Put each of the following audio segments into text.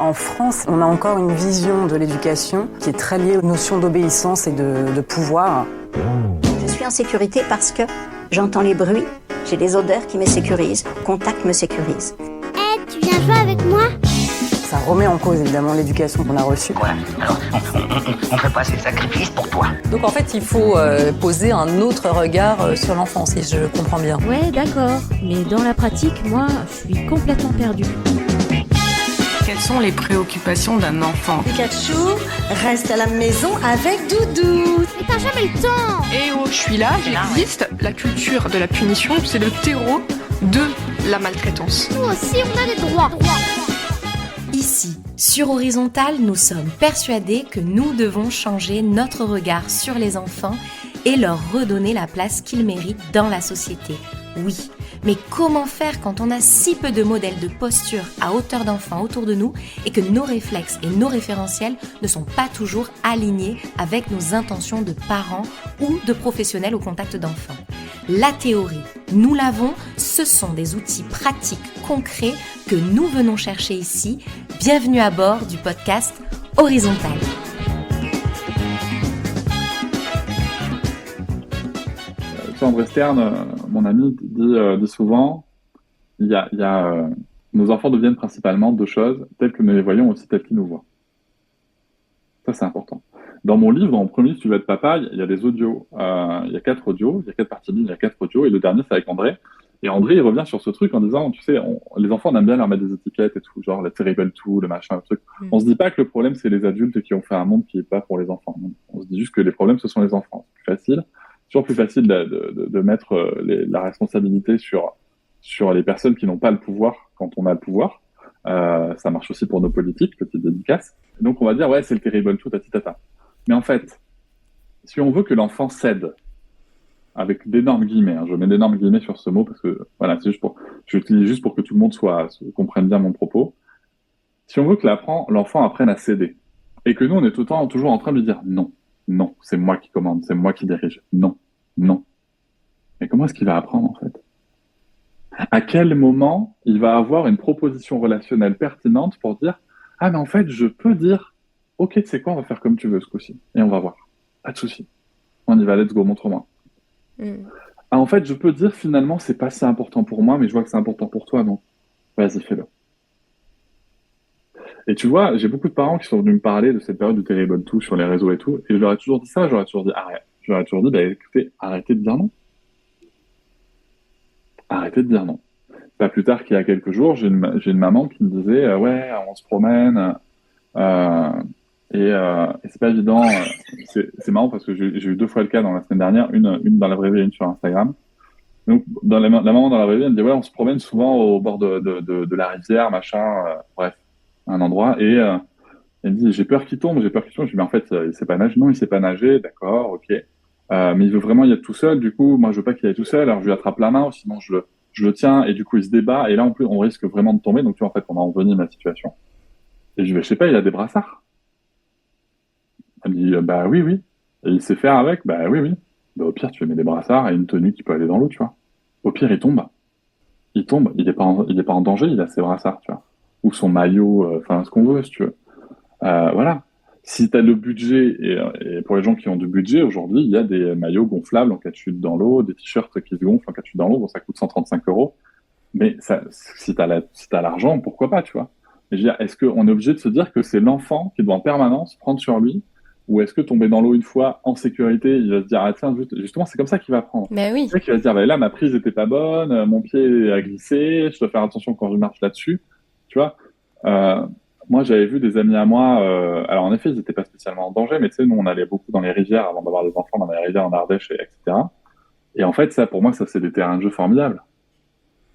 En France, on a encore une vision de l'éducation qui est très liée aux notions d'obéissance et de pouvoir. Je suis en sécurité parce que j'entends les bruits, j'ai des odeurs qui me sécurisent, contact me sécurise. Tu viens jouer avec moi ? Ça remet en cause évidemment l'éducation qu'on a reçue. Voilà, alors on fait pas ces sacrifices pour toi. Donc en fait, il faut poser un autre regard sur l'enfant, si je comprends bien. Ouais, d'accord. Mais dans la pratique, moi, je suis complètement perdue. Quelles sont les préoccupations d'un enfant ? Pikachu reste à la maison avec Doudou. Mais t'as jamais le temps. Eh oh, je suis là, j'existe. La culture de la punition, c'est le terreau de la maltraitance. Nous aussi, on a des droits. Ici, sur Horizontal, nous sommes persuadés que nous devons changer notre regard sur les enfants et leur redonner la place qu'ils méritent dans la société. Oui, mais comment faire quand on a si peu de modèles de posture à hauteur d'enfants autour de nous et que nos réflexes et nos référentiels ne sont pas toujours alignés avec nos intentions de parents ou de professionnels au contact d'enfants ? La théorie, nous l'avons, ce sont des outils pratiques, concrets que nous venons chercher ici. Bienvenue à bord du podcast Horizontal. André Stern, mon ami, dit souvent, nos enfants deviennent principalement deux choses, telles que nous les voyons aussi telles qu'ils nous voient. Ça, c'est important. Dans mon livre, dans mon premier livre, Si tu veux être papa, il y a des audios. Il y a 4 audios, il y a 4 parties de livre, il y a 4 audios, et le dernier, c'est avec André. Et André, il revient sur ce truc en disant, tu sais, les enfants, on aime bien leur mettre des étiquettes et tout, genre la terrible tout, le machin, le truc. On se dit pas que le problème, c'est les adultes qui ont fait un monde qui est pas pour les enfants. On se dit juste que les problèmes, ce sont les enfants. C'est plus facile. Toujours plus facile de mettre la responsabilité sur les personnes qui n'ont pas le pouvoir quand on a le pouvoir. Ça marche aussi pour nos politiques, petite dédicace. Donc on va dire, ouais, c'est le terrible tout, tata. Mais en fait, si on veut que l'enfant cède, avec d'énormes guillemets, je mets d'énormes guillemets sur ce mot parce que, voilà, je l'utilise juste pour que tout le monde comprenne bien mon propos. Si on veut que l'enfant apprenne à céder, et que nous, on est tout le temps toujours en train de lui dire non, c'est moi qui commande, c'est moi qui dirige. Non. Mais comment est-ce qu'il va apprendre, en fait ? À quel moment il va avoir une proposition relationnelle pertinente pour dire « Ah, mais en fait, je peux dire, ok, tu sais quoi, on va faire comme tu veux ce coup-ci. Et on va voir. Pas de souci. On y va, let's go, montre-moi. » Ah, en fait, je peux dire, finalement, c'est pas si important pour moi, mais je vois que c'est important pour toi, donc vas-y, fais-le. Et tu vois, j'ai beaucoup de parents qui sont venus me parler de cette période du terrible tout sur les réseaux et tout, et je leur ai toujours dit ça, j'aurais toujours dit arrête. J'aurais toujours dit, écoutez, arrêtez de dire non. Arrêtez de dire non. Pas plus tard qu'il y a quelques jours, j'ai une maman qui me disait, ouais, on se promène, et c'est pas évident. C'est marrant parce que j'ai eu 2 fois le cas dans la semaine dernière, une dans la vraie vie et une sur Instagram. Donc, la maman dans la vraie vie, elle me dit, ouais, on se promène souvent au bord de la rivière, machin, bref, un endroit, et elle me dit, j'ai peur qu'il tombe. Je lui dis, mais en fait, il sait pas nager. Non, il sait pas nager, d'accord, ok. Mais il veut vraiment y être tout seul. Du coup, moi, je veux pas qu'il aille tout seul. Alors, je lui attrape la main, ou sinon je le tiens, et du coup, il se débat. Et là, en plus, on risque vraiment de tomber. Donc, tu vois, en fait, on a envenimé ma situation. Et je vais, je sais pas, il a des brassards. Elle me dit, bah oui. Et il sait faire avec, bah oui. Bah, au pire, tu lui mets des brassards et une tenue qui peut aller dans l'eau, tu vois. Au pire, il tombe. Il est pas en danger, il a ses brassards, tu vois. Ou son maillot, enfin, ce qu'on veut, si tu veux. Voilà. Si tu as le budget, et pour les gens qui ont du budget, aujourd'hui, il y a des maillots gonflables en cas de chute dans l'eau, des t-shirts qui se gonflent en cas de chute dans l'eau, bon, ça coûte 135 €. Mais ça, si t'as l'argent, pourquoi pas, tu vois. Mais je veux dire, est-ce qu'on est obligé de se dire que c'est l'enfant qui doit en permanence prendre sur lui, ou est-ce que tomber dans l'eau une fois en sécurité, il va se dire, ah tiens, justement, c'est comme ça qu'il va apprendre. Ben oui. C'est ça qu'il va se dire, bah, là, ma prise était pas bonne, mon pied a glissé, je dois faire attention quand je marche là-dessus, tu vois. Moi, j'avais vu des amis à moi, alors en effet, ils n'étaient pas spécialement en danger, mais tu sais, nous, on allait beaucoup dans les rivières avant d'avoir des enfants, dans les rivières en Ardèche, etc. Et en fait, ça, pour moi, ça, c'est des terrains de jeu formidables.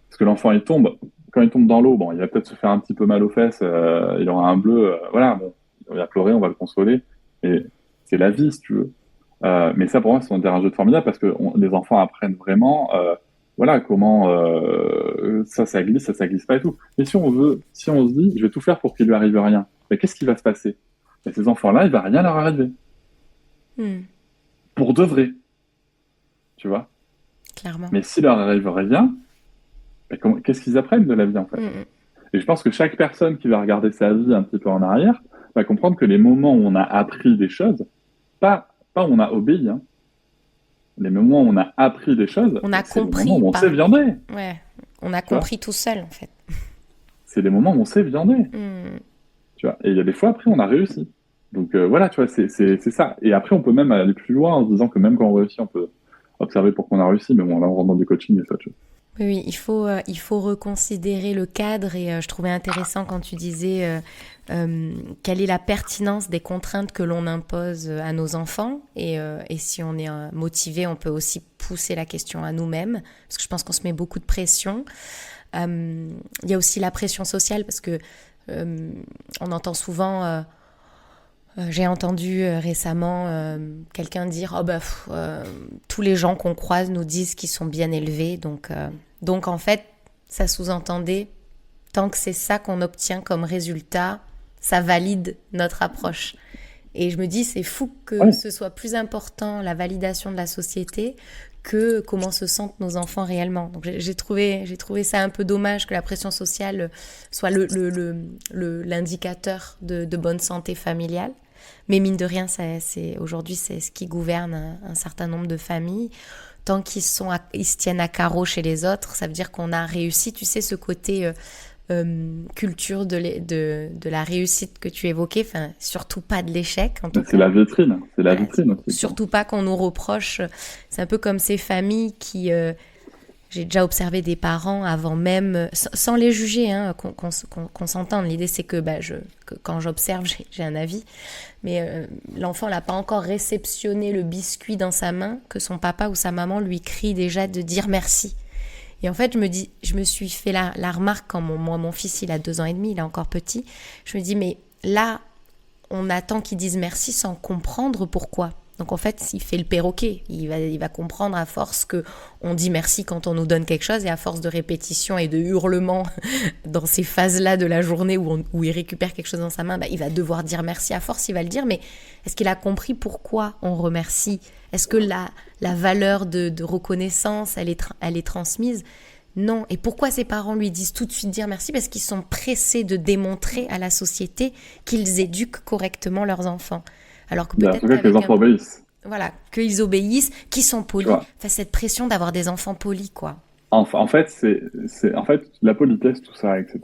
Parce que l'enfant, quand il tombe dans l'eau, bon, il va peut-être se faire un petit peu mal aux fesses, il aura un bleu, voilà, bon, il va pleurer, on va le consoler, et c'est la vie, si tu veux. Mais ça, pour moi, c'est un terrain de jeu formidable parce que les enfants apprennent vraiment, voilà, comment ça glisse pas et tout. Mais si on se dit, je vais tout faire pour qu'il lui arrive rien, mais qu'est-ce qui va se passer? Et ces enfants-là, il va rien leur arriver. Pour de vrai. Tu vois? Clairement. Mais s'il leur arrive rien, qu'est-ce qu'ils apprennent de la vie, en fait? Et je pense que chaque personne qui va regarder sa vie un petit peu en arrière va comprendre que les moments où on a appris des choses, pas où on a obéi, hein, les moments où on a appris des choses, On a c'est les compris. moments où on s'est viandé. Ouais, on a Tu vois, compris tout seul, en fait. c'est les moments où on s'est viandé. Hmm. Tu vois. Et il y a des fois, après, on a réussi. Donc voilà, tu vois, c'est ça. Et après, on peut même aller plus loin en se disant que même quand on réussit, on peut observer pourquoi on a réussi. Mais bon, là, on rentre dans du coaching et c'est autre chose. Oui, il faut reconsidérer le cadre et je trouvais intéressant quand tu disais quelle est la pertinence des contraintes que l'on impose à nos enfants et si on est motivé, on peut aussi pousser la question à nous-mêmes parce que je pense qu'on se met beaucoup de pression. Il y a aussi la pression sociale parce que on entend souvent... j'ai entendu récemment quelqu'un dire tous les gens qu'on croise nous disent qu'ils sont bien élevés. Donc en fait, ça sous-entendait, tant que c'est ça qu'on obtient comme résultat, ça valide notre approche. Et je me dis, c'est fou que ce soit plus important, la validation de la société, que comment se sentent nos enfants réellement. Donc j'ai trouvé ça un peu dommage que la pression sociale soit l'indicateur de bonne santé familiale. Mais mine de rien, aujourd'hui, c'est ce qui gouverne un certain nombre de familles. Tant qu'ils se tiennent à carreau chez les autres, ça veut dire qu'on a réussi. Tu sais, ce côté culture de la réussite que tu évoquais, enfin, surtout pas de l'échec. En tout cas. La vitrine, c'est la vitrine aussi. Surtout pas qu'on nous reproche. C'est un peu comme ces familles qui... j'ai déjà observé des parents avant même, sans les juger, hein, qu'on s'entende. L'idée, c'est que quand j'observe, j'ai un avis. Mais l'enfant n'a pas encore réceptionné le biscuit dans sa main, que son papa ou sa maman lui crie déjà de dire merci. Et en fait, je me suis fait la remarque quand mon fils, il a 2 ans et demi, il est encore petit. Je me dis, mais là, on attend qu'il dise merci sans comprendre pourquoi. Donc en fait, il fait le perroquet. Il va comprendre à force qu'on dit merci quand on nous donne quelque chose et à force de répétition et de hurlements dans ces phases-là de la journée où il récupère quelque chose dans sa main, il va devoir dire merci à force, il va le dire. Mais est-ce qu'il a compris pourquoi on remercie ? Est-ce que la valeur de reconnaissance, elle est transmise ? Non. Et pourquoi ses parents lui disent tout de suite dire merci ? Parce qu'ils sont pressés de démontrer à la société qu'ils éduquent correctement leurs enfants. Alors que peut-être que les enfants obéissent. Voilà, qu'ils obéissent, qu'ils sont polis. Enfin, cette pression d'avoir des enfants polis, quoi. En fait, c'est la politesse, tout ça, etc.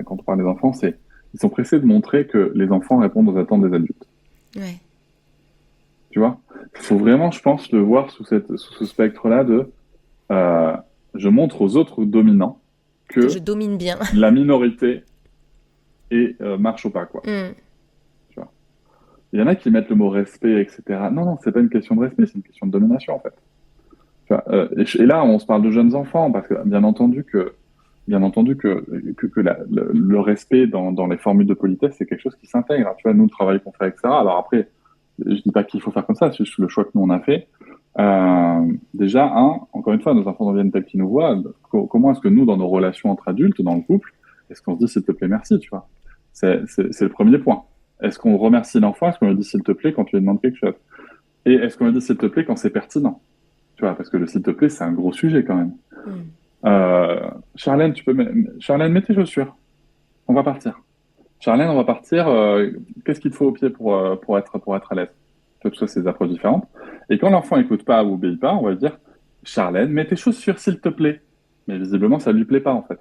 Quand on parle des enfants, ils sont pressés de montrer que les enfants répondent aux attentes des adultes. Ouais. Tu vois, il faut vraiment, je pense, le voir sous ce spectre-là de je montre aux autres dominants que je domine bien. La minorité marche au pas, quoi. Il y en a qui mettent le mot respect, etc. Non, c'est pas une question de respect, c'est une question de domination, en fait. Tu vois, et là, on se parle de jeunes enfants, parce que bien entendu que le respect dans les formules de politesse, c'est quelque chose qui s'intègre. Tu vois, nous, le travail qu'on fait, etc. Alors après, je dis pas qu'il faut faire comme ça, c'est juste le choix que nous, on a fait. Déjà, encore une fois, nos enfants deviennent tels qu'ils nous voient. Comment est-ce que nous, dans nos relations entre adultes, dans le couple, est-ce qu'on se dit, s'il te plaît, merci, tu vois? C'est le premier point. Est-ce qu'on remercie l'enfant? Est-ce qu'on lui dit s'il te plaît quand tu lui demandes quelque chose? Et est-ce qu'on lui dit s'il te plaît quand c'est pertinent? Tu vois, parce que le s'il te plaît, c'est un gros sujet quand même. Charlène, Charlène, mets tes chaussures. On va partir. Charlène, on va partir. Qu'est-ce qu'il te faut au pied pour être à l'aise? Tout ça, c'est des approches différentes. Et quand l'enfant écoute pas ou obéit pas, on va lui dire Charlène, mets tes chaussures, s'il te plaît. Mais visiblement, ça lui plaît pas, en fait.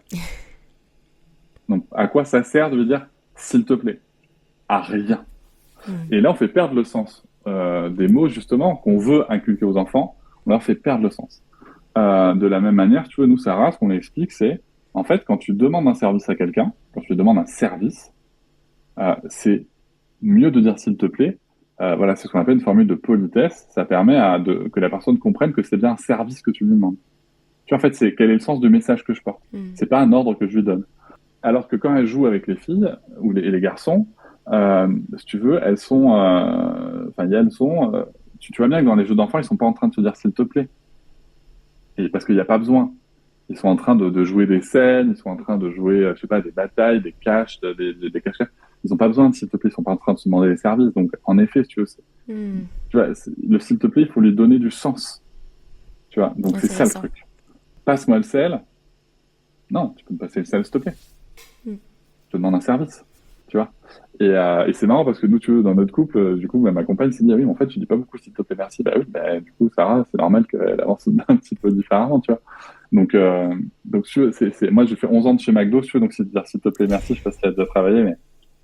Donc, à quoi ça sert de lui dire s'il te plaît? À rien. Et là, on fait perdre le sens des mots, justement, qu'on veut inculquer aux enfants. On leur fait perdre le sens. De la même manière, tu vois, nous, Sarah, ce qu'on explique, c'est, en fait, quand tu demandes un service à quelqu'un, quand tu lui demandes un service, c'est mieux de dire s'il te plaît. Voilà, c'est ce qu'on appelle une formule de politesse. Ça permet que la personne comprenne que c'est bien un service que tu lui demandes. Tu vois, en fait, c'est quel est le sens du message que je porte. C'est pas un ordre que je lui donne. Alors que quand elle joue avec les filles ou les garçons, si tu veux, elles sont, tu vois bien que dans les jeux d'enfants, ils sont pas en train de se dire s'il te plaît. Et parce qu'il n'y a pas besoin. Ils sont en train de jouer des scènes, ils sont en train de jouer, je sais pas, des batailles, des caches, des cachets. Ils n'ont pas besoin de s'il te plaît, ils sont pas en train de se demander des services. Donc, en effet, si tu veux, tu vois, le s'il te plaît, il faut lui donner du sens. Tu vois, donc c'est ça le truc. Passe-moi le sel. Non, tu peux me passer le sel, s'il te plaît. je te demande un service, tu vois. Et c'est marrant parce que nous, tu vois, dans notre couple, du coup, ma compagne s'est dit, ah oui, mais en fait, je dis pas beaucoup s'il te plaît, merci. Bah oui, du coup, Sarah, c'est normal qu'elle avance un petit peu différemment, tu vois. Donc moi, j'ai fait 11 ans de chez McDo, tu vois, donc c'est de dire s'il te plaît, merci, je sais pas si tu as déjà travaillé, mais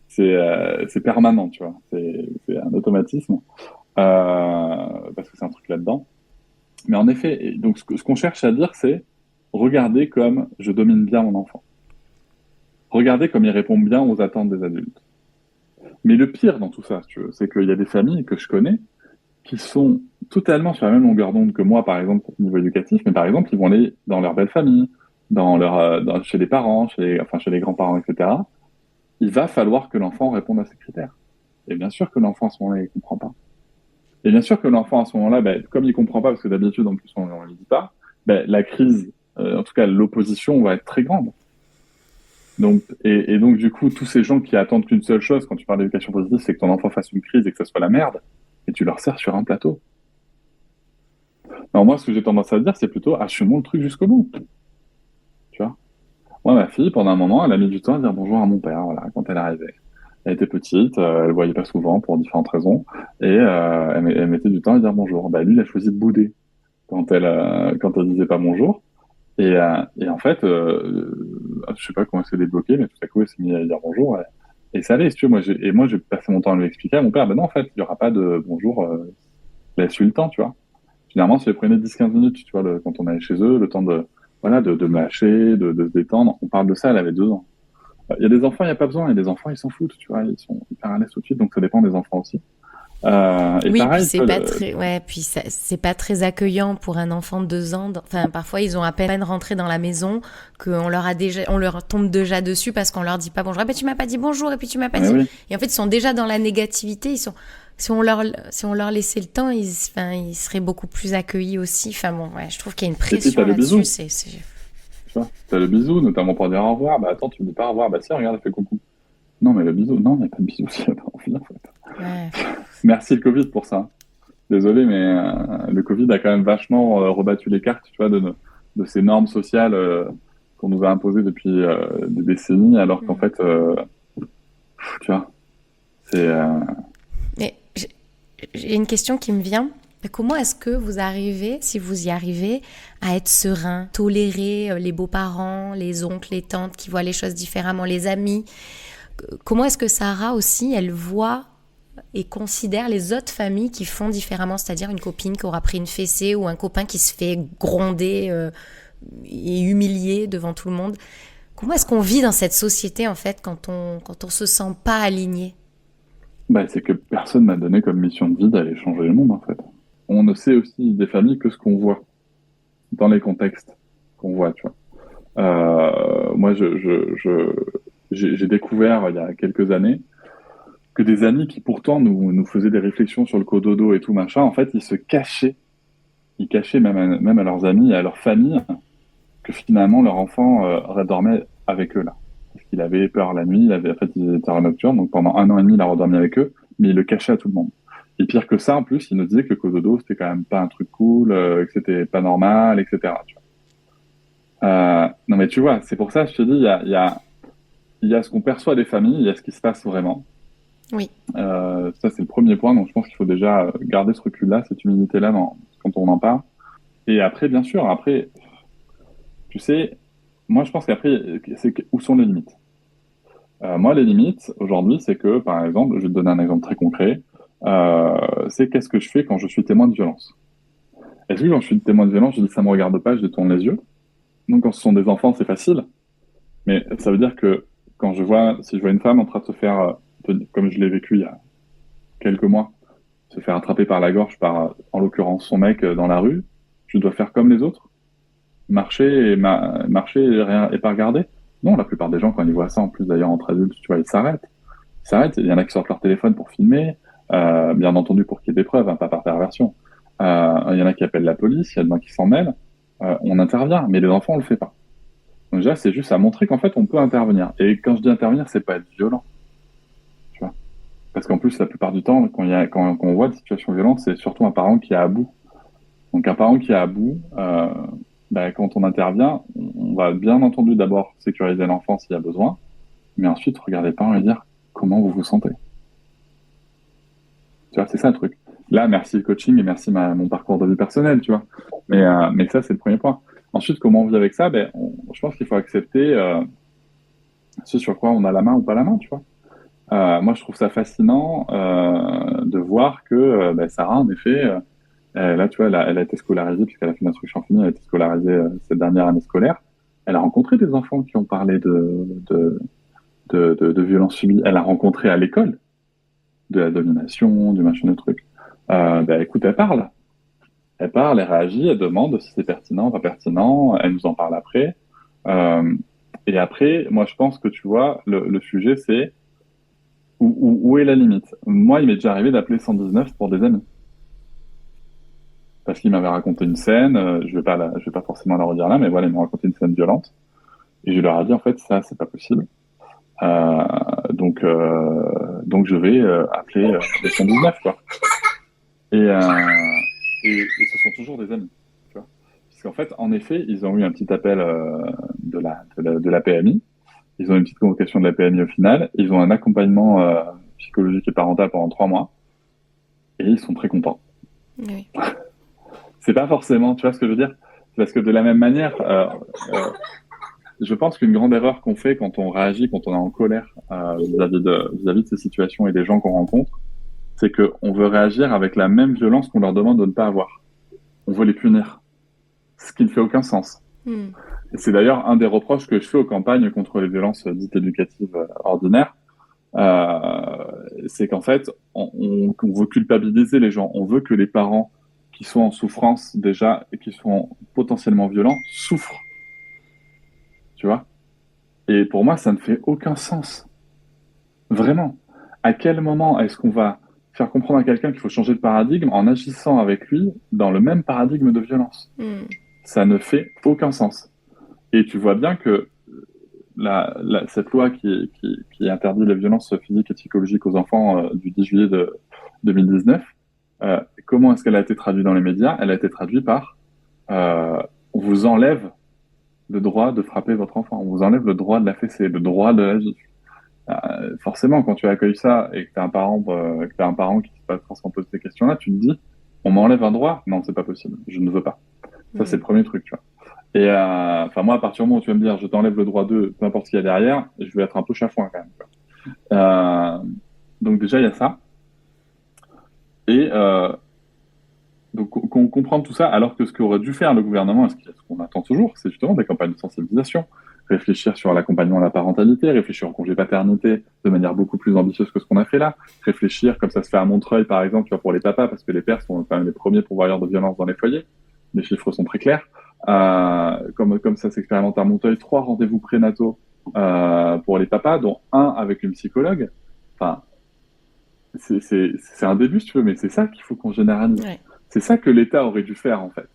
c'est permanent, tu vois. C'est un automatisme, parce que c'est un truc là-dedans. Mais en effet, donc ce qu'on cherche à dire, c'est regardez comme je domine bien mon enfant. Regardez comme il répond bien aux attentes des adultes. Mais le pire dans tout ça, si tu veux, c'est qu'il y a des familles que je connais qui sont totalement sur la même longueur d'onde que moi, par exemple, au niveau éducatif, mais par exemple, ils vont aller dans leur belle famille, chez les parents, chez les grands-parents, etc. Il va falloir que l'enfant réponde à ces critères. Et bien sûr que l'enfant, à ce moment-là, il comprend pas. Et bien sûr que l'enfant, à ce moment-là, comme il comprend pas, parce que d'habitude, en plus, on ne lui dit pas, la crise, en tout cas, l'opposition va être très grande. Donc, et donc, du coup, tous ces gens qui attendent qu'une seule chose, quand tu parles d'éducation positive, c'est que ton enfant fasse une crise et que ça soit la merde, et tu leur sers sur un plateau. Alors moi, ce que j'ai tendance à dire, c'est plutôt, assumons le truc jusqu'au bout. Tu vois? Moi, ma fille, pendant un moment, elle a mis du temps à dire bonjour à mon père, voilà, quand elle arrivait. Elle était petite, elle le voyait pas souvent pour différentes raisons, et elle mettait du temps à dire bonjour. Lui, il a choisi de bouder quand elle disait pas bonjour. Et en fait, je sais pas comment elle s'est débloquée, mais tout à coup, elle s'est mise à dire bonjour. Et ça allait, si tu veux. Moi, j'ai passé mon temps à lui expliquer à mon père, non, en fait, il y aura pas de bonjour, laisse-lui le temps, tu vois. Généralement, ça lui prenait 10-15 minutes, tu vois, quand on allait chez eux, le temps de mâcher, de se détendre. On parle de ça, elle avait 2 ans. Il y a des enfants, il n'y a pas besoin, et des enfants, ils s'en foutent, tu vois, ils sont hyper à l'aise tout de suite, donc ça dépend des enfants aussi. Et oui, pareil, puis c'est pas très accueillant pour un enfant de 2 ans. Enfin, parfois, ils ont à peine rentré dans la maison qu'on on leur tombe déjà dessus parce qu'on leur dit pas bonjour. Tu m'as pas dit bonjour, et puis tu m'as pas dit. Oui. Et en fait, ils sont déjà dans la négativité. Si on leur laissait le temps, ils seraient beaucoup plus accueillis aussi. Enfin bon, je trouve qu'il y a une pression là-dessus. Tu vois, t'as le bisou, notamment pour dire au revoir. Attends, tu me dis pas au revoir. Si, regarde, elle fait coucou. Non, mais le bisou, non, il n'y a pas de bisou si elle n'a pas envie, en fait. Ouais. Merci le Covid pour ça. Désolé, mais le Covid a quand même vachement rebattu les cartes, tu vois, de ces normes sociales qu'on nous a imposées depuis des décennies, alors qu'en fait, tu vois, c'est... Mais j'ai une question qui me vient. Comment est-ce que vous arrivez, si vous y arrivez, à être serein, tolérer les beaux-parents, les oncles, les tantes qui voient les choses différemment, les amis? Comment est-ce que Sarah aussi, elle voit et considère les autres familles qui font différemment, c'est-à-dire une copine qui aura pris une fessée ou un copain qui se fait gronder et humilier devant tout le monde? Comment est-ce qu'on vit dans cette société, en fait, quand on se sent pas aligné? C'est que personne m'a donné comme mission de vie d'aller changer le monde, en fait. On ne sait aussi des familles que ce qu'on voit dans les contextes qu'on voit, tu vois. Moi, j'ai découvert il y a quelques années que des amis qui pourtant nous faisaient des réflexions sur le cododo et tout machin, en fait, ils se cachaient. Ils cachaient même à leurs amis et à leur famille que finalement leur enfant redormait avec eux là. Parce qu'il avait peur la nuit, ils étaient en nocturne, donc pendant 1 an et demi, il a redormi avec eux, mais il le cachait à tout le monde. Et pire que ça, en plus, il nous disait que le cododo, c'était quand même pas un truc cool, que c'était pas normal, etc. Tu vois. Non mais tu vois, c'est pour ça, je te dis, il y a ce qu'on perçoit des familles, il y a ce qui se passe vraiment. Oui. Ça, c'est le premier point, donc je pense qu'il faut déjà garder ce recul-là, cette humilité-là quand on en parle. Et après, bien sûr, tu sais, moi je pense qu'après, où sont les limites? Moi, les limites, aujourd'hui, c'est que, par exemple, je vais te donner un exemple très concret, c'est qu'est-ce que je fais quand je suis témoin de violence? Est-ce que quand je suis témoin de violence, je dis ça me regarde pas, je détourne les yeux? Donc quand ce sont des enfants, c'est facile, mais ça veut dire que si je vois une femme en train de se faire, comme je l'ai vécu il y a quelques mois, se faire attraper par la gorge par, en l'occurrence, son mec dans la rue, je dois faire comme les autres? Marcher et pas regarder? Non, la plupart des gens, quand ils voient ça, en plus d'ailleurs entre adultes, tu vois, ils s'arrêtent. Il y en a qui sortent leur téléphone pour filmer, bien entendu pour qu'il y ait des preuves, pas par perversion. Il y en a qui appellent la police, il y en a qui s'en mêlent. On intervient, mais les enfants, on le fait pas. Donc déjà, c'est juste à montrer qu'en fait, on peut intervenir. Et quand je dis intervenir, c'est pas être violent. Tu vois. Parce qu'en plus, la plupart du temps, quand on voit des situations violentes, c'est surtout un parent qui est à bout. Donc un parent qui est à bout, quand on intervient, on va bien entendu d'abord sécuriser l'enfant s'il y a besoin. Mais ensuite, regarder les parents et dire comment vous vous sentez. Tu vois, c'est ça le truc. Là, merci le coaching et merci mon parcours de vie personnel, tu vois. Mais ça, c'est le premier point. Ensuite, comment on vit avec ça? Je pense qu'il faut accepter ce sur quoi on a la main ou pas la main, tu vois. Moi, je trouve ça fascinant de voir que Sarah, en effet, là, tu vois, elle a été scolarisée, puisqu'elle a fait l'instruction en famille, elle a été scolarisée cette dernière année scolaire. Elle a rencontré des enfants qui ont parlé de violences subies. Elle a rencontré à l'école de la domination, du machin de truc. Écoute, elle parle, elle réagit, elle demande si c'est pertinent, pas pertinent, elle nous en parle après. Et après, moi, je pense que, tu vois, le sujet, c'est où est la limite? Moi, il m'est déjà arrivé d'appeler 119 pour des amis. Parce qu'il m'avait raconté une scène, je vais pas forcément la redire là, mais voilà, ils m'ont raconté une scène violente. Et je leur ai dit, en fait, ça, c'est pas possible. Donc je vais appeler les 119, quoi. Et ce sont toujours des amis, tu vois. Parce qu'en fait, en effet, ils ont eu un petit appel de la PMI. Ils ont eu une petite convocation de la PMI au final. Ils ont un accompagnement psychologique et parental pendant 3 mois. Et ils sont très contents. Oui. C'est pas forcément, tu vois ce que je veux dire? Parce que de la même manière, je pense qu'une grande erreur qu'on fait quand on réagit, quand on est en colère vis-à-vis de ces situations et des gens qu'on rencontre, c'est qu'on veut réagir avec la même violence qu'on leur demande de ne pas avoir. On veut les punir. Ce qui ne fait aucun sens. Et c'est d'ailleurs un des reproches que je fais aux campagnes contre les violences dites éducatives ordinaires. C'est qu'en fait, on veut culpabiliser les gens. On veut que les parents qui sont en souffrance déjà et qui sont potentiellement violents souffrent. Tu vois? Et pour moi, ça ne fait aucun sens. Vraiment. À quel moment est-ce qu'on va faire comprendre à quelqu'un qu'il faut changer de paradigme en agissant avec lui dans le même paradigme de violence? Ça ne fait aucun sens. Et tu vois bien que cette loi qui interdit les violences physiques et psychologiques aux enfants du 10 juillet de 2019, comment est-ce qu'elle a été traduite dans les médias? Elle a été traduite par on vous enlève le droit de frapper votre enfant, on vous enlève le droit de la fesser, le droit de la gifle. Forcément, quand tu accueilles ça et que tu as un parent qui ne pas forcément poser ces questions-là, tu te dis on m'enlève un droit? Non, c'est pas possible, je ne veux pas. Ça, c'est le premier truc, tu vois. Et moi, à partir du moment où tu vas me dire je t'enlève le droit de peu importe ce qu'il y a derrière, je vais être un peu chafouin quand même, quoi. Donc déjà, il y a ça. Et donc on comprend tout ça, alors que ce qu'aurait dû faire le gouvernement, et ce qu'on attend toujours, c'est justement des campagnes de sensibilisation, réfléchir sur l'accompagnement à la parentalité, réfléchir au congé paternité de manière beaucoup plus ambitieuse que ce qu'on a fait là, réfléchir comme ça se fait à Montreuil par exemple, tu vois, pour les papas, parce que les pères sont quand même les premiers pourvoyeurs de violence dans les foyers, les chiffres sont très clairs, comme ça s'expérimente à Montreuil, 3 rendez-vous prénataux pour les papas, dont 1 avec une psychologue. Enfin, c'est un début si tu veux, mais c'est ça qu'il faut qu'on généralise. Ouais. C'est ça que l'État aurait dû faire en fait.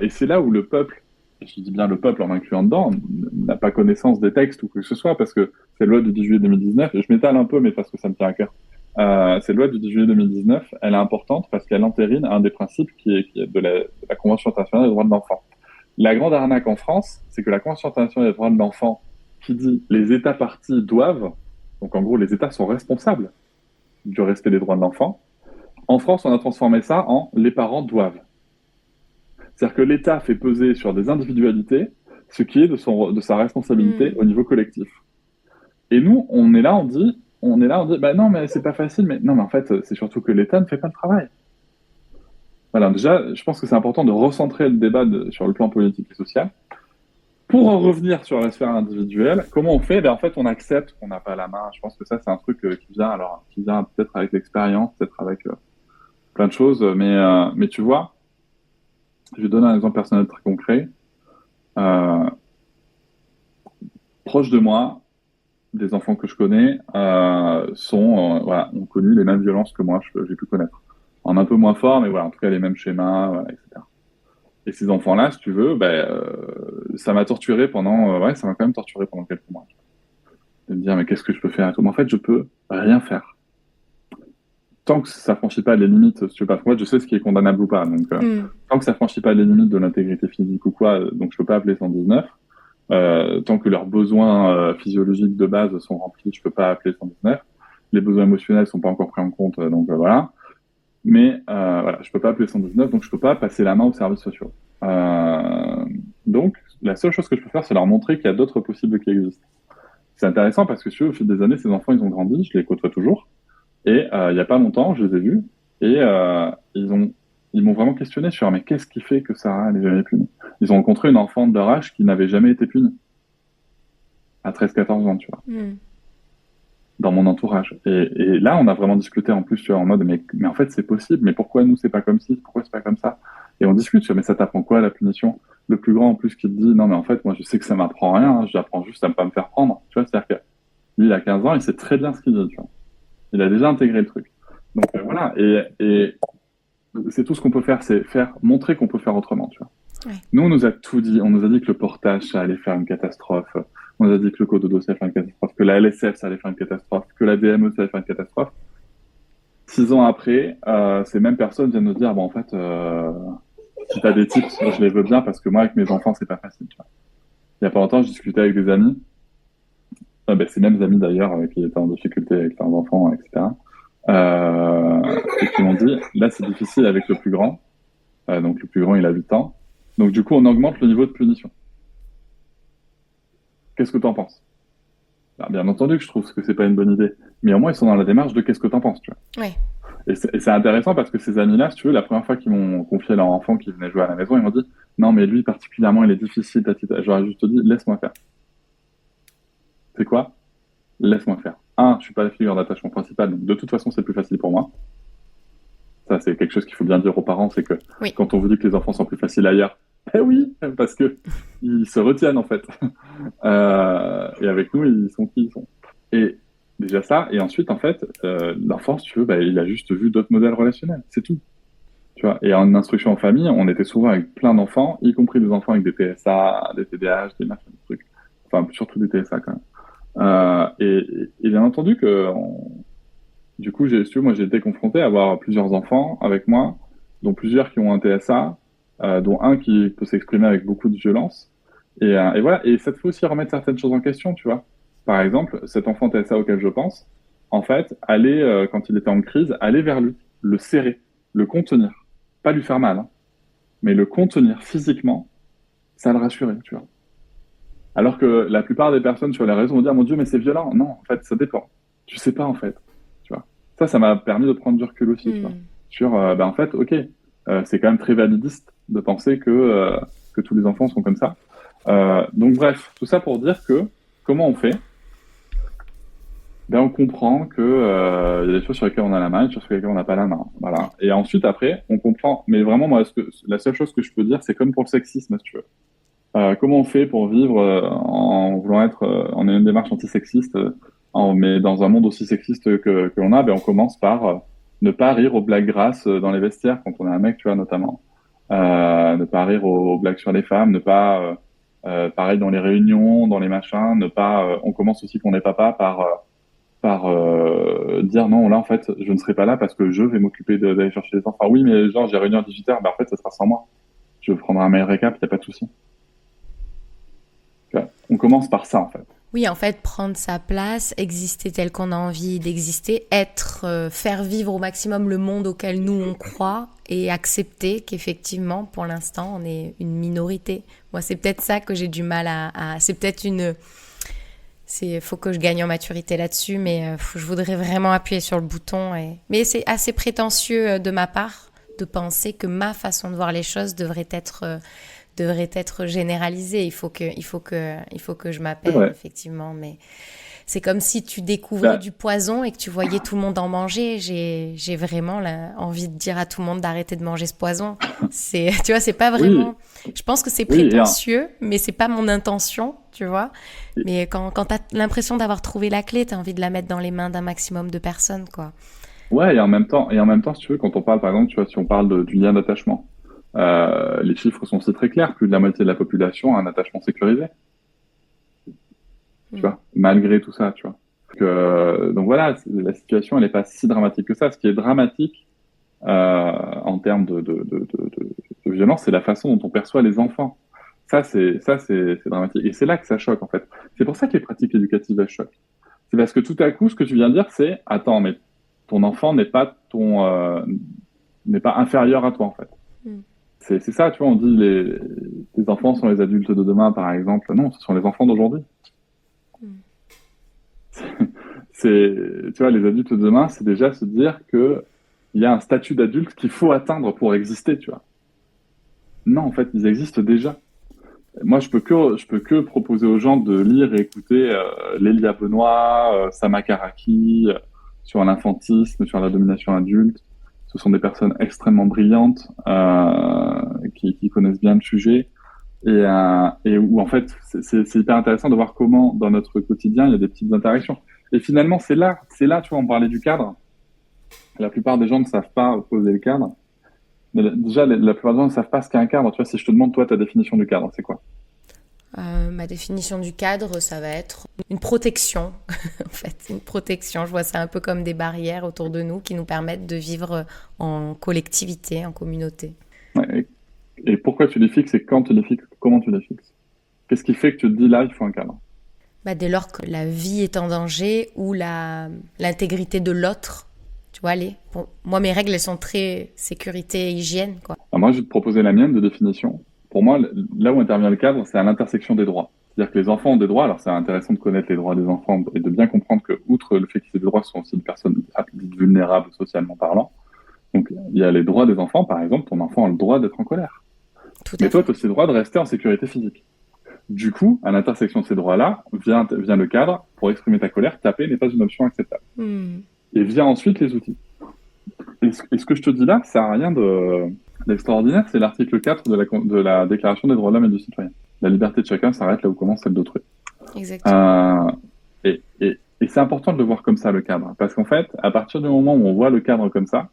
Et c'est là où le peuple, et je dis bien le peuple en m'incluant dedans, n'a pas connaissance des textes ou quoi que ce soit, parce que c'est la loi du 10 juillet 2019, et je m'étale un peu, mais parce que ça me tient à cœur. Cette loi du 10 juillet 2019, elle est importante parce qu'elle entérine un des principes qui est de la Convention internationale des droits de l'enfant. La grande arnaque en France, c'est que la Convention internationale des droits de l'enfant, qui dit les États parties doivent, donc en gros les États sont responsables du respect des droits de l'enfant. En France, on a transformé ça en les parents doivent. C'est-à-dire que l'État fait peser sur des individualités ce qui est de sa responsabilité au niveau collectif. Et nous, on est là, on dit, bah non, mais c'est pas facile, mais non, mais en fait, c'est surtout que l'État ne fait pas le travail. Voilà, déjà, je pense que c'est important de recentrer le débat sur le plan politique et social. Pour en revenir sur la sphère individuelle, comment on fait? En fait, on accepte qu'on n'a pas la main. Je pense que ça, c'est un truc qui vient peut-être avec l'expérience, peut-être avec plein de choses, mais tu vois, je vais donner un exemple personnel très concret. Proche de moi, des enfants que je connais ont connu les mêmes violences que moi j'ai pu connaître. En un peu moins fort, mais voilà, en tout cas les mêmes schémas, etc. Et ces enfants-là, si tu veux, ça m'a torturé ça m'a quand même torturé pendant quelques mois. De me dire, mais qu'est-ce que je peux faire et tout. Mais en fait, je peux rien faire. Tant que ça franchit pas les limites, si tu veux pas, moi, je sais ce qui est condamnable ou pas. Donc, tant que ça franchit pas les limites de l'intégrité physique ou quoi, donc je peux pas appeler 119. Tant que leurs besoins physiologiques de base sont remplis, je peux pas appeler 119. Les besoins émotionnels sont pas encore pris en compte, donc voilà. Mais voilà, je peux pas appeler 119, donc je peux pas passer la main aux services sociaux. Donc, la seule chose que je peux faire, c'est leur montrer qu'il y a d'autres possibles qui existent. C'est intéressant parce que au fil des années, ces enfants, ils ont grandi, je les côtoie toujours. Et il y a pas longtemps, je les ai vus et ils m'ont vraiment questionné sur mais qu'est-ce qui fait que Sarah n'est jamais punie. Ils ont rencontré une enfant de leur âge qui n'avait jamais été punie à 13-14 ans, tu vois. Dans mon entourage. Et là, on a vraiment discuté en plus, tu vois, en mode mais en fait c'est possible, mais pourquoi nous c'est pas comme ci, pourquoi c'est pas comme ça? Et on discute sur mais ça t'apprend quoi la punition? Le plus grand en plus qui te dit non mais en fait moi je sais que ça m'apprend rien, hein, j'apprends juste à ne pas me faire prendre, tu vois, c'est-à-dire que lui il a 15 ans, il sait très bien ce qu'il dit, tu vois. Il a déjà intégré le truc. Donc voilà, et c'est tout ce qu'on peut faire, c'est montrer qu'on peut faire autrement, tu vois. Ouais. Nous, on nous a tout dit, on nous a dit que le portage, ça allait faire une catastrophe, on nous a dit que le cododo, ça allait faire une catastrophe, que la LSF, ça allait faire une catastrophe, que la DME, ça allait faire une catastrophe. 6 ans après, ces mêmes personnes viennent nous dire, bon, en fait, si t'as des tips, je les veux bien parce que moi, avec mes enfants, c'est pas facile, tu vois. Il y a pas longtemps, je discutais avec des amis, ces mêmes amis d'ailleurs, qui étaient en difficulté avec leurs enfants, etc. Et qui m'ont dit, là, c'est difficile avec le plus grand. Donc, le plus grand, il a 8 ans. Donc, du coup, on augmente le niveau de punition. Qu'est-ce que t'en penses? Bien entendu que je trouve que c'est pas une bonne idée. Mais au moins, ils sont dans la démarche de qu'est-ce que t'en penses, tu vois. Ouais. Et c'est intéressant parce que ces amis-là, si tu veux, la première fois qu'ils m'ont confié leur enfant qui venait jouer à la maison, ils m'ont dit, non, mais lui, particulièrement, il est difficile, J'aurais juste dit, laisse-moi faire. C'est quoi? Laisse-moi faire. Je suis pas la figure d'attachement principale, donc de toute façon, c'est plus facile pour moi. Ça, c'est quelque chose qu'il faut bien dire aux parents, c'est que quand on vous dit que les enfants sont plus faciles ailleurs, oui, parce que ils se retiennent en fait. Et avec nous, ils sont qui ils sont. Et déjà ça, et ensuite en fait, l'enfant, si tu veux, il a juste vu d'autres modèles relationnels, c'est tout. Tu vois. Et en instruction en famille, on était souvent avec plein d'enfants, y compris des enfants avec des TSA, des TDAH, des machins, des trucs. Enfin, surtout des TSA quand même. Et bien entendu que, du coup, moi j'ai été confronté à avoir plusieurs enfants avec moi, dont plusieurs qui ont un TSA, dont un qui peut s'exprimer avec beaucoup de violence. Et voilà. Et ça te fait aussi remettre certaines choses en question, tu vois. Par exemple, cet enfant TSA auquel je pense, en fait, aller, quand il était en crise, aller vers lui, le serrer, le contenir, pas lui faire mal, hein, mais le contenir physiquement, ça le rassurait, tu vois. Alors que la plupart des personnes sur les réseaux vont dire, mon Dieu, mais c'est violent. Non, en fait, ça dépend. Tu sais pas, en fait. Tu vois. Ça m'a permis de prendre du recul aussi, tu vois. Sur, en fait, ok, c'est quand même très validiste de penser que tous les enfants sont comme ça. Donc bref, tout ça pour dire que, comment on fait? On comprend que y a des choses sur lesquelles on a la main et des choses sur lesquelles on n'a pas la main. Voilà. Et ensuite, après, on comprend. Mais vraiment, moi, la seule chose que je peux dire, c'est comme pour le sexisme, si tu veux. Comment on fait pour vivre en voulant être en une démarche antisexiste, mais dans un monde aussi sexiste que l'on a, on commence par ne pas rire aux blagues grasses dans les vestiaires quand on est un mec, tu vois, notamment. Ne pas rire aux blagues sur les femmes, ne pas pareil dans les réunions, dans les machins, ne pas. On commence aussi quand on est papa par dire non, là en fait, je ne serai pas là parce que je vais m'occuper d'aller chercher les enfants. Oui, mais genre j'ai réunion à 18h, en fait ça sera sans moi. Je prendrai un mail récap, il n'y a pas de souci. On commence par ça, en fait. Oui, en fait, prendre sa place, exister tel qu'on a envie d'exister, faire vivre au maximum le monde auquel nous, on croit et accepter qu'effectivement, pour l'instant, on est une minorité. Moi, c'est peut-être ça que j'ai du mal c'est peut-être faut que je gagne en maturité là-dessus, mais je voudrais vraiment appuyer sur le bouton. Mais c'est assez prétentieux de ma part de penser que ma façon de voir les choses devrait être généralisée. Il faut que je m'appelle, effectivement. Mais c'est comme si tu découvrais du poison et que tu voyais tout le monde en manger. J'ai vraiment envie de dire à tout le monde d'arrêter de manger ce poison. Tu vois, c'est pas vraiment... Oui. Je pense que c'est prétentieux, mais c'est pas mon intention, tu vois. Mais quand t'as l'impression d'avoir trouvé la clé, t'as envie de la mettre dans les mains d'un maximum de personnes, quoi. Ouais, et en même temps, si tu veux, quand on parle, par exemple, tu vois, si on parle du lien d'attachement, les chiffres sont aussi très clairs, plus de la moitié de la population a un attachement sécurisé. Tu vois, malgré tout ça, tu vois. Donc voilà, la situation, elle n'est pas si dramatique que ça. Ce qui est dramatique en termes de violence, c'est la façon dont on perçoit les enfants. c'est dramatique. Et c'est là que ça choque, en fait. C'est pour ça que les pratiques éducatives, elles choquent. C'est parce que tout à coup, ce que tu viens de dire, c'est, attends, mais ton enfant n'est pas inférieur à toi, en fait. C'est ça, tu vois, on dit les enfants sont les adultes de demain, par exemple. Non, ce sont les enfants d'aujourd'hui. Tu vois, les adultes de demain, c'est déjà se dire que il y a un statut d'adulte qu'il faut atteindre pour exister, tu vois. Non, en fait, ils existent déjà. Moi, je peux que proposer aux gens de lire et écouter Lélia Benoît, Sama Karaki, sur l'infantisme, sur la domination adulte. Ce sont des personnes extrêmement brillantes qui connaissent bien le sujet et où en fait c'est hyper intéressant de voir comment dans notre quotidien il y a des petites interactions. Et finalement c'est là, tu vois, on parlait du cadre. La plupart des gens ne savent pas poser le cadre. Mais déjà, la plupart des gens ne savent pas ce qu'est un cadre. Tu vois, si je te demande toi ta définition du cadre, c'est quoi? Ma définition du cadre, ça va être une protection. En fait, une protection. Je vois ça un peu comme des barrières autour de nous qui nous permettent de vivre en collectivité, en communauté. Ouais, et pourquoi tu les fixes et quand tu les fixes? Comment tu les fixes? Qu'est-ce qui fait que tu te dis là, il faut un cadre? Dès lors que la vie est en danger ou l'intégrité de l'autre, tu vois, moi, mes règles, elles sont très sécurité et hygiène, quoi. Alors moi, je vais te proposer la mienne de définition. Pour moi, là où intervient le cadre, c'est à l'intersection des droits. C'est-à-dire que les enfants ont des droits. Alors, c'est intéressant de connaître les droits des enfants et de bien comprendre que, outre le fait qu'ils aient des droits, ce sont aussi des personnes vulnérables socialement parlant. Donc, il y a les droits des enfants. Par exemple, ton enfant a le droit d'être en colère. Mais toi, tu as aussi le droit de rester en sécurité physique. Du coup, à l'intersection de ces droits-là, vient le cadre. Pour exprimer ta colère, taper n'est pas une option acceptable. Et vient ensuite les outils. Et ce que je te dis là, ça n'a rien d'extraordinaire. C'est l'article 4 de la Déclaration des droits de l'homme et du citoyen. La liberté de chacun s'arrête là où commence celle d'autrui. Exactement. Et c'est important de le voir comme ça, le cadre. Parce qu'en fait, à partir du moment où on voit le cadre comme ça,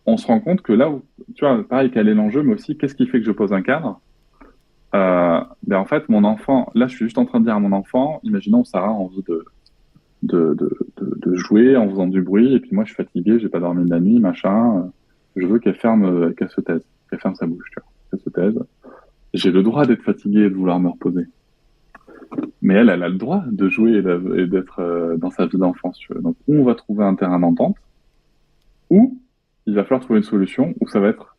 on se rend compte que là où, tu vois, pareil, quel est l'enjeu, mais aussi, qu'est-ce qui fait que je pose un cadre? En fait, mon enfant, là, je suis juste en train de dire à mon enfant, imaginons Sarah a envie de jouer en faisant du bruit, et puis moi, je suis fatigué, j'ai pas dormi de la nuit, machin, je veux qu'elle se taise, qu'elle ferme sa bouche, tu vois, qu'elle se taise. J'ai le droit d'être fatigué et de vouloir me reposer. Mais elle a le droit de jouer et d'être dans sa vie d'enfant, si tu veux. Donc, ou on va trouver un terrain d'entente, ou il va falloir trouver une solution où ça va être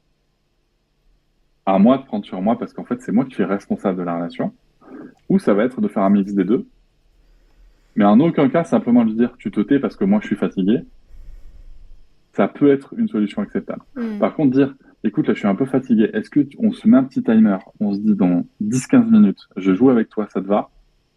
à moi de prendre sur moi, parce qu'en fait, c'est moi qui suis responsable de la relation, ou ça va être de faire un mix des deux. Mais en aucun cas, simplement lui dire « tu te tais parce que moi, je suis fatigué », ça peut être une solution acceptable. Par contre, dire « écoute, là, je suis un peu fatigué, est-ce qu'on se met un petit timer, on se dit dans 10-15 minutes, je joue avec toi, ça te va ?»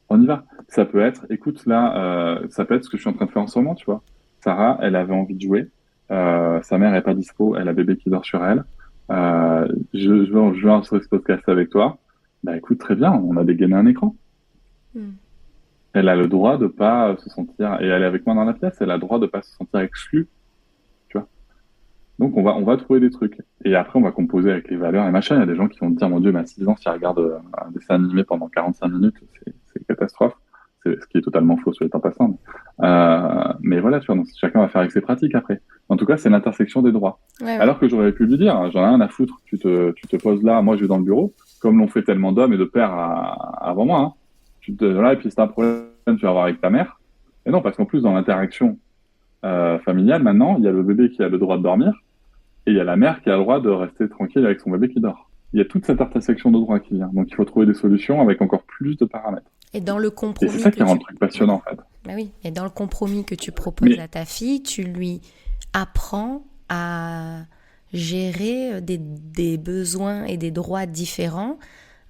On y va. Ça peut être « écoute, là, ça peut être ce que je suis en train de faire en ce moment, tu vois. Sarah, elle avait envie de jouer, sa mère est pas dispo, elle a bébé qui dort sur elle, je veux un ce podcast avec toi. Bah écoute, très bien, on a dégainé un écran. Elle a le droit de pas se sentir, et elle est avec moi dans la pièce, elle a le droit de pas se sentir exclue, tu vois. Donc on va trouver des trucs. Et après on va composer avec les valeurs et machin. Il y a des gens qui vont dire, mon Dieu, mais à 6 ans, si elle regarde un dessin animé pendant 45 minutes, c'est une catastrophe. C'est ce qui est totalement faux sur les temps passants. Mais voilà, tu vois, donc chacun va faire avec ses pratiques après. En tout cas, c'est l'intersection des droits. Ouais. Alors que j'aurais pu lui dire, j'en ai rien à foutre, tu te poses là, moi je vais dans le bureau, comme l'ont fait tellement d'hommes et de pères avant moi. Hein. Voilà, et puis c'est un problème que tu vas avoir avec ta mère. Et non, parce qu'en plus, dans l'interaction familiale, maintenant, il y a le bébé qui a le droit de dormir, et il y a la mère qui a le droit de rester tranquille avec son bébé qui dort. Il y a toute cette intersection de droits qui vient. Donc il faut trouver des solutions avec encore plus de paramètres. Et dans le compromis. Et c'est ça qui rend le truc passionnant, en fait. Bah oui. Et dans le compromis que tu proposes à ta fille, tu lui apprends à gérer des besoins et des droits différents.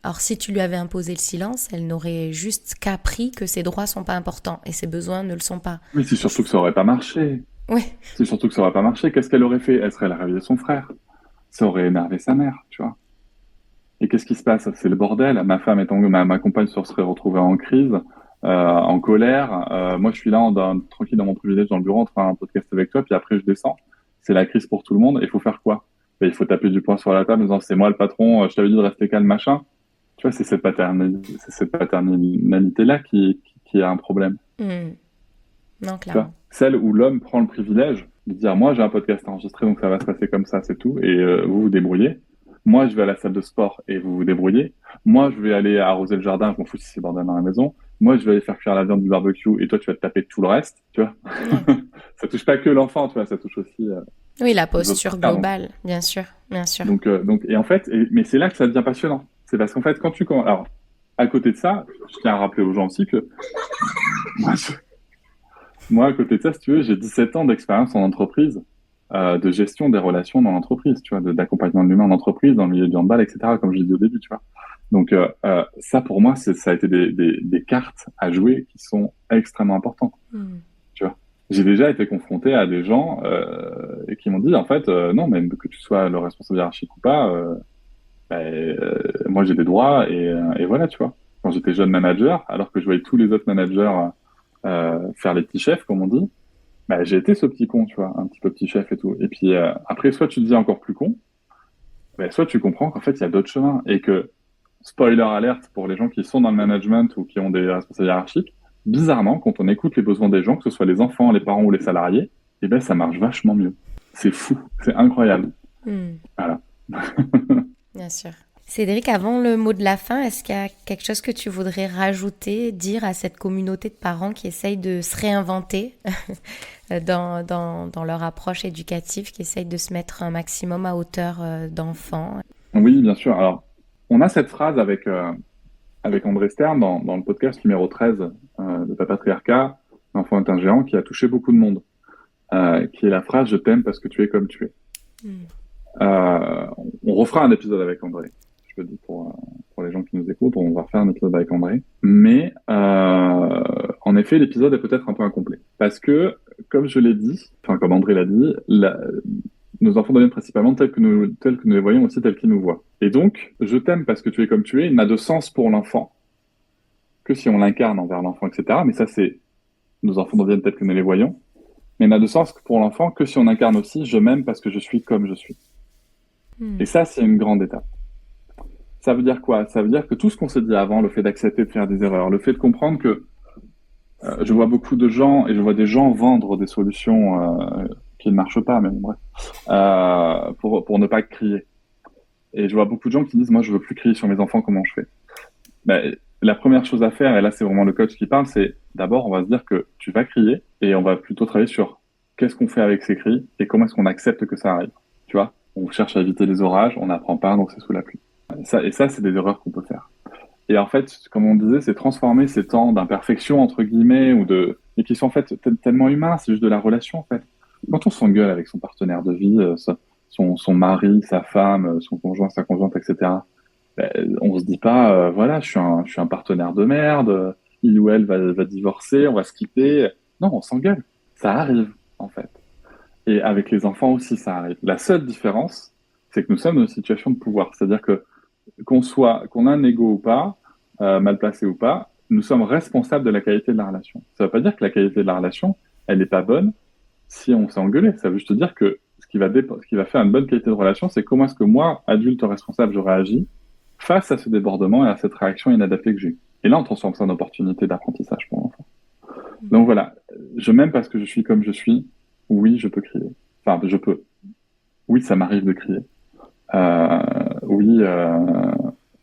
Alors, si tu lui avais imposé le silence, elle n'aurait juste qu'appris que ses droits sont pas importants et ses besoins ne le sont pas. Oui, c'est surtout que ça aurait pas marché. Oui. C'est surtout que ça aurait pas marché. Qu'est-ce qu'elle aurait fait? Elle serait allée réveiller son frère. Ça aurait énervé sa mère, tu vois. Et qu'est-ce qui se passe? C'est le bordel. Ma compagne se serait retrouvée en crise, en colère. Moi, je suis là, tranquille dans mon privilège dans le bureau, en train de faire un podcast avec toi, puis après, je descends. C'est la crise pour tout le monde. Et il faut faire quoi? Il faut taper du poing sur la table en disant, c'est moi le patron, je t'avais dit de rester calme, machin. Tu vois, c'est cette paternalité-là qui a un problème. Non, clairement. Celle où l'homme prend le privilège de dire, moi, j'ai un podcast enregistré, donc ça va se passer comme ça, c'est tout. Et vous débrouillez. Moi, je vais à la salle de sport et vous vous débrouillez. Moi, je vais aller arroser le jardin, je m'en fous si c'est bordel dans la maison. Moi, je vais aller faire cuire la viande du barbecue et toi, tu vas te taper tout le reste, tu vois. Ça touche pas que l'enfant, tu vois, ça touche aussi. Oui, la les autres posture parents. globale, bien sûr, bien sûr. Donc, et en fait, mais c'est là que ça devient passionnant. C'est parce qu'en fait, quand tu commences, alors, à côté de ça, je tiens à rappeler aux gens aussi que moi, à côté de ça, si tu veux, j'ai 17 ans d'expérience en entreprise, de gestion des relations dans l'entreprise, tu vois, d'accompagnement de l'humain en entreprise, dans le milieu du handball, etc., comme je l'ai dit au début, tu vois. Donc, ça, pour moi, ça a été des cartes à jouer qui sont extrêmement importantes, tu vois. J'ai déjà été confronté à des gens qui m'ont dit, en fait, non, même que tu sois le responsable hiérarchique ou pas, moi, j'ai des droits et voilà, tu vois. Quand j'étais jeune manager, alors que je voyais tous les autres managers faire les petits chefs, comme on dit, j'ai été ce petit con, tu vois, un petit peu petit chef et tout. Et puis après, soit tu te dis encore plus con, soit tu comprends qu'en fait, il y a d'autres chemins et que, spoiler alerte pour les gens qui sont dans le management ou qui ont des responsables hiérarchiques, bizarrement, quand on écoute les besoins des gens, que ce soit les enfants, les parents ou les salariés, ça marche vachement mieux. C'est fou, c'est incroyable. Voilà. Bien sûr. Cédric, avant le mot de la fin, est-ce qu'il y a quelque chose que tu voudrais rajouter, dire à cette communauté de parents qui essayent de se réinventer dans leur approche éducative, qui essayent de se mettre un maximum à hauteur d'enfants? Oui, bien sûr. Alors, on a cette phrase avec André Stern dans le podcast numéro 13 de Papatriarcat, l'enfant est un géant, qui a touché beaucoup de monde, qui est la phrase « Je t'aime parce que tu es comme tu es ». On refera un épisode avec André. Je le dis pour les gens qui nous écoutent, on va faire un épisode avec André. Mais en effet, l'épisode est peut-être un peu incomplet. Parce que, comme je l'ai dit, enfin comme André l'a dit, nos enfants deviennent principalement tels que nous les voyons aussi tels qu'ils nous voient. Et donc, je t'aime parce que tu es comme tu es, il n'a de sens pour l'enfant que si on l'incarne envers l'enfant, etc. Mais ça, c'est nos enfants deviennent tels que nous les voyons. Mais il n'a de sens pour l'enfant que si on incarne aussi je m'aime parce que je suis comme je suis. Et ça, c'est une grande étape. Ça veut dire quoi? Ça veut dire que tout ce qu'on s'est dit avant, le fait d'accepter de faire des erreurs, le fait de comprendre que je vois beaucoup de gens, et je vois des gens vendre des solutions qui ne marchent pas, mais bref, pour ne pas crier. Et je vois beaucoup de gens qui disent, moi, je veux plus crier sur mes enfants, comment je fais? La première chose à faire, et là, c'est vraiment le coach qui parle, c'est d'abord, on va se dire que tu vas crier, et on va plutôt travailler sur qu'est-ce qu'on fait avec ces cris, et comment est-ce qu'on accepte que ça arrive, tu vois? On cherche à éviter les orages, on n'apprend pas, donc c'est sous la pluie. Ça, c'est des erreurs qu'on peut faire. Et en fait, comme on disait, c'est transformer ces temps d'imperfection, entre guillemets, et qui sont en fait tellement humains, c'est juste de la relation, en fait. Quand on s'engueule avec son partenaire de vie, son mari, sa femme, son conjoint, sa conjointe, etc., on se dit pas, voilà, je suis un partenaire de merde, il ou elle va divorcer, on va se quitter. Non, on s'engueule. Ça arrive, en fait. Et avec les enfants aussi, ça arrive. La seule différence, c'est que nous sommes dans une situation de pouvoir. C'est-à-dire que qu'on a un ego ou pas, mal placé ou pas, nous sommes responsables de la qualité de la relation. Ça veut pas dire que la qualité de la relation, elle n'est pas bonne si on s'est engueulé. Ça veut juste dire que ce qui va faire une bonne qualité de relation, c'est comment est-ce que moi, adulte responsable, je réagis face à ce débordement et à cette réaction inadaptée que j'ai. Et là, on transforme ça en opportunité d'apprentissage pour l'enfant. Donc voilà, je m'aime parce que je suis comme je suis. Oui, je peux crier. Enfin, je peux. Oui, ça m'arrive de crier.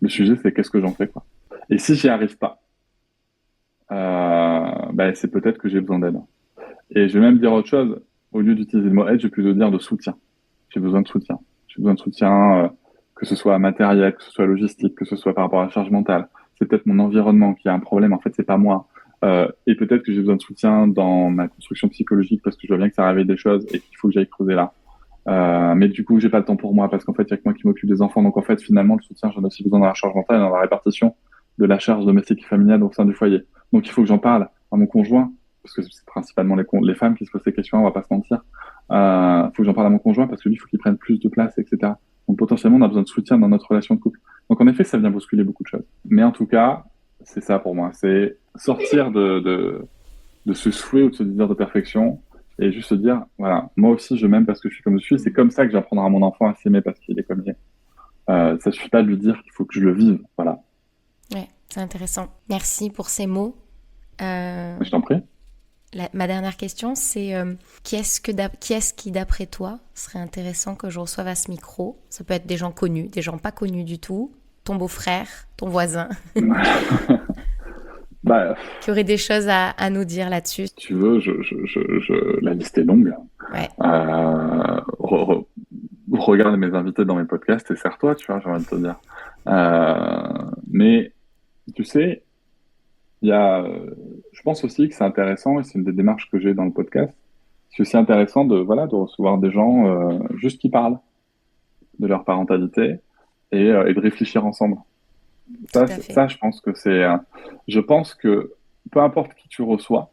Le sujet, c'est qu'est-ce que j'en fais, quoi. Et si j'y arrive pas, c'est peut-être que j'ai besoin d'aide. Et je vais même dire autre chose. Au lieu d'utiliser le mot aide, je vais plutôt dire de soutien. J'ai besoin de soutien. J'ai besoin de soutien, que ce soit matériel, que ce soit logistique, que ce soit par rapport à la charge mentale. C'est peut-être mon environnement qui a un problème. En fait, c'est pas moi. Et peut-être que j'ai besoin de soutien dans ma construction psychologique parce que je vois bien que ça réveille des choses et qu'il faut que j'aille creuser là. Mais du coup, j'ai pas le temps pour moi parce qu'en fait, il y a que moi qui m'occupe des enfants. Donc en fait, finalement, le soutien, j'en ai aussi besoin dans la charge mentale et dans la répartition de la charge domestique et familiale au sein du foyer. Donc il faut que j'en parle à mon conjoint parce que c'est principalement les femmes qui se posent ces questions, on va pas se mentir. Faut que j'en parle à mon conjoint parce que lui, il faut qu'il prenne plus de place, etc. Donc potentiellement, on a besoin de soutien dans notre relation de couple. Donc en effet, ça vient bousculer beaucoup de choses. Mais en tout cas, c'est ça pour moi. C'est sortir de ce souhait ou de ce désir de perfection et juste se dire, voilà, moi aussi, je m'aime parce que je suis comme je suis. C'est comme ça que j'apprendrai à mon enfant à s'aimer parce qu'il est comme il est. Ça suffit pas de lui dire qu'il faut que je le vive. Voilà. Ouais, c'est intéressant. Merci pour ces mots. Je t'en prie. Ma dernière question, c'est qui est-ce qui, d'après toi, serait intéressant que je reçoive à ce micro ? Ça peut être des gens connus, des gens pas connus du tout, ton beau-frère, ton voisin, qui aurait des choses à nous dire là-dessus. Si tu veux, la liste est longue. Ouais. Regarde mes invités dans mes podcasts et serre-toi, tu vois, j'ai envie de te dire. Mais, tu sais, je pense aussi que c'est intéressant, et c'est une des démarches que j'ai dans le podcast, c'est aussi intéressant de recevoir des gens juste qui parlent de leur parentalité et de réfléchir ensemble. Ça, je pense que je pense que peu importe qui tu reçois,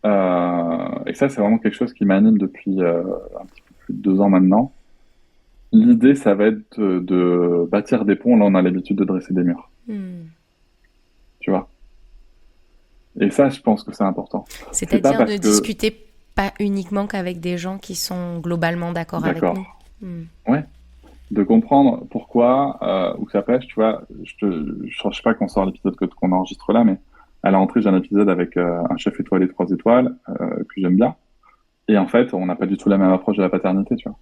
et ça, c'est vraiment quelque chose qui m'anime depuis un petit peu plus de 2 ans maintenant. L'idée, ça va être de bâtir des ponts. Là, on a l'habitude de dresser des murs. Tu vois. Et ça, je pense que c'est important. C'est-à-dire de discuter pas uniquement qu'avec des gens qui sont globalement d'accord avec nous. Ouais. De comprendre pourquoi, où ça pêche, tu vois. Je sais pas qu'on sort l'épisode qu'on enregistre là, mais à la rentrée, j'ai un épisode avec un chef étoilé 3 étoiles que j'aime bien. Et en fait, on n'a pas du tout la même approche de la paternité, tu vois.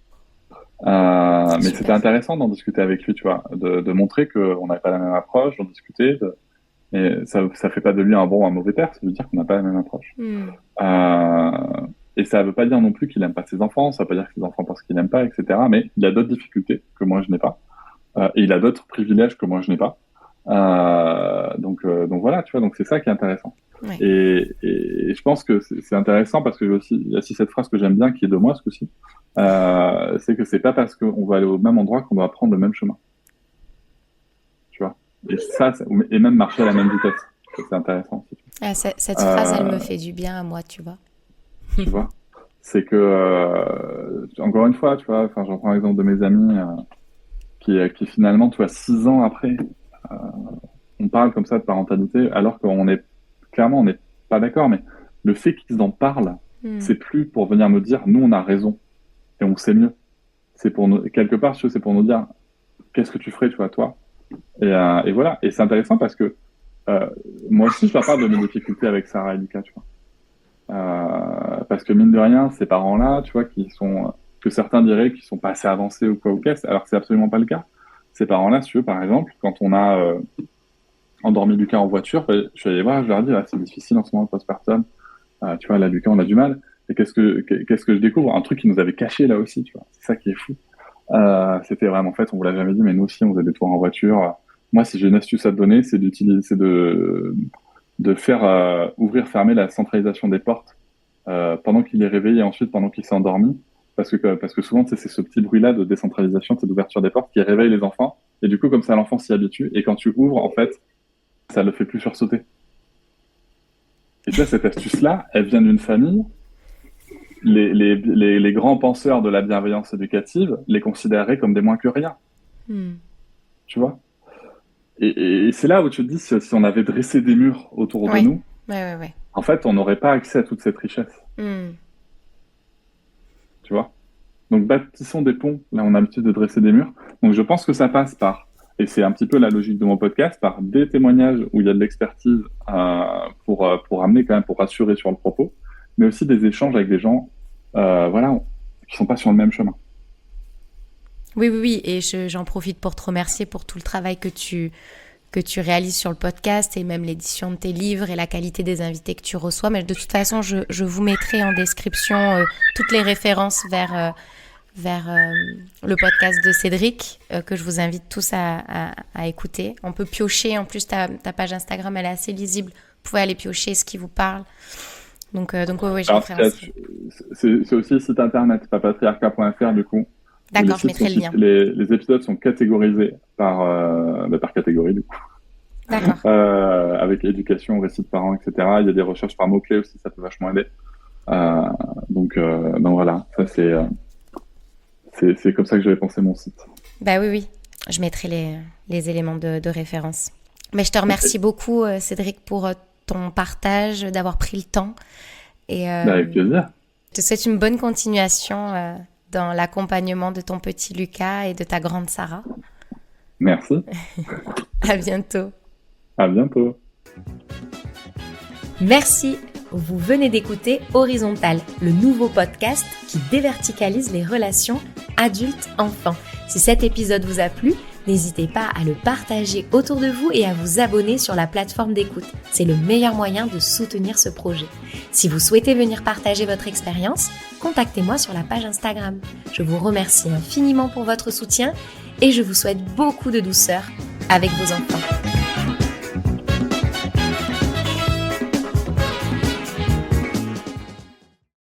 Mais c'était intéressant d'en discuter avec lui, tu vois, de montrer qu'on n'avait pas la même approche, d'en discuter. Et ça fait pas de lui un bon ou un mauvais père, ça veut dire qu'on n'a pas la même approche. Et ça veut pas dire non plus qu'il aime pas ses enfants, ça veut pas dire que ses enfants pensent qu'il n'aime pas, etc. Mais il a d'autres difficultés que moi je n'ai pas. Et il a d'autres privilèges que moi je n'ai pas. Donc voilà, tu vois, donc c'est ça qui est intéressant. Ouais. Et je pense que c'est intéressant parce que il y a aussi cette phrase que j'aime bien qui est de moi ce coup-ci. C'est que c'est pas parce qu'on va aller au même endroit qu'on doit prendre le même chemin. Tu vois. Et même marcher à la même vitesse. C'est intéressant aussi. Cette phrase, elle me fait du bien à moi, tu vois. Tu vois. C'est que, encore une fois, tu vois, enfin, j'en prends l'exemple de mes amis qui finalement, tu vois, 6 ans après, on parle comme ça de parentalité, alors qu'on n'est pas d'accord, mais le fait qu'ils en parlent, c'est plus pour venir me dire, nous, on a raison et on sait mieux. C'est pour nous, quelque part, tu vois, c'est pour nous dire, qu'est-ce que tu ferais, tu vois, toi? Et voilà. Et c'est intéressant parce que, moi aussi, je leur parle de mes difficultés avec Sarah et Lucas, tu vois. Parce que mine de rien, ces parents-là, tu vois, que certains diraient qu'ils sont pas assez avancés ou quoi ou qu'est-ce, alors que c'est absolument pas le cas. Ces parents-là, si tu veux, par exemple, quand on a endormi Lucas en voiture, je suis allé voir, je leur ai dit, c'est difficile en ce moment, postpartum. Tu vois, là, Lucas, on a du mal. Et qu'est-ce que je découvre? Un truc qui nous avait caché là aussi, tu vois. C'est ça qui est fou. C'était vraiment, en fait, on vous l'a jamais dit, mais nous aussi, on faisait des tours en voiture. Moi, si j'ai une astuce à te donner, c'est de faire ouvrir, fermer la centralisation des portes pendant qu'il est réveillé et ensuite pendant qu'il s'est endormi. Parce que souvent, c'est ce petit bruit-là de décentralisation, d'ouverture des portes qui réveille les enfants. Et du coup, comme ça, l'enfant s'y habitue. Et quand tu ouvres, en fait, ça le fait plus sursauter. Et tu vois, cette astuce-là, elle vient d'une famille. Les grands penseurs de la bienveillance éducative les considéraient comme des moins que rien. Tu vois? Et c'est là où tu te dis, si on avait dressé des murs autour de nous, en fait, on n'aurait pas accès à toute cette richesse. Tu vois? Donc, bâtissons des ponts. Là, on a l'habitude de dresser des murs. Donc, je pense que ça passe par, et c'est un petit peu la logique de mon podcast, par des témoignages où il y a de l'expertise pour amener quand même, pour rassurer sur le propos, mais aussi des échanges avec des gens, qui sont pas sur le même chemin. Oui, et j'en profite pour te remercier pour tout le travail que tu réalises sur le podcast et même l'édition de tes livres et la qualité des invités que tu reçois. Mais de toute façon, je vous mettrai en description toutes les références vers le podcast de Cédric que je vous invite tous à écouter. On peut piocher, en plus ta page Instagram, elle est assez lisible. Vous pouvez aller piocher ce qui vous parle. Donc oui, je référencerai. C'est aussi le site internet, papatriarca.fr du coup. D'accord, je mettrai le lien. Les épisodes sont catégorisés par catégorie, du coup. D'accord. Avec éducation, récit de parents, etc. Il y a des recherches par mots-clés aussi, ça peut vachement aider. Donc voilà, ça c'est comme ça que j'avais pensé mon site. Bah oui. Je mettrai les éléments de référence. Mais je te remercie beaucoup, Cédric, pour ton partage, d'avoir pris le temps. Et, avec plaisir. Je te souhaite une bonne continuation dans l'accompagnement de ton petit Lucas et de ta grande Sarah. Merci. À bientôt. À bientôt. Merci Vous venez d'écouter Horizontal, le nouveau podcast qui déverticalise les relations adultes-enfants. Si cet épisode vous a plu, n'hésitez pas à le partager autour de vous et à vous abonner sur la plateforme d'écoute. C'est le meilleur moyen de soutenir ce projet. Si vous souhaitez venir partager votre expérience, contactez-moi sur la page Instagram. Je vous remercie infiniment pour votre soutien et je vous souhaite beaucoup de douceur avec vos enfants.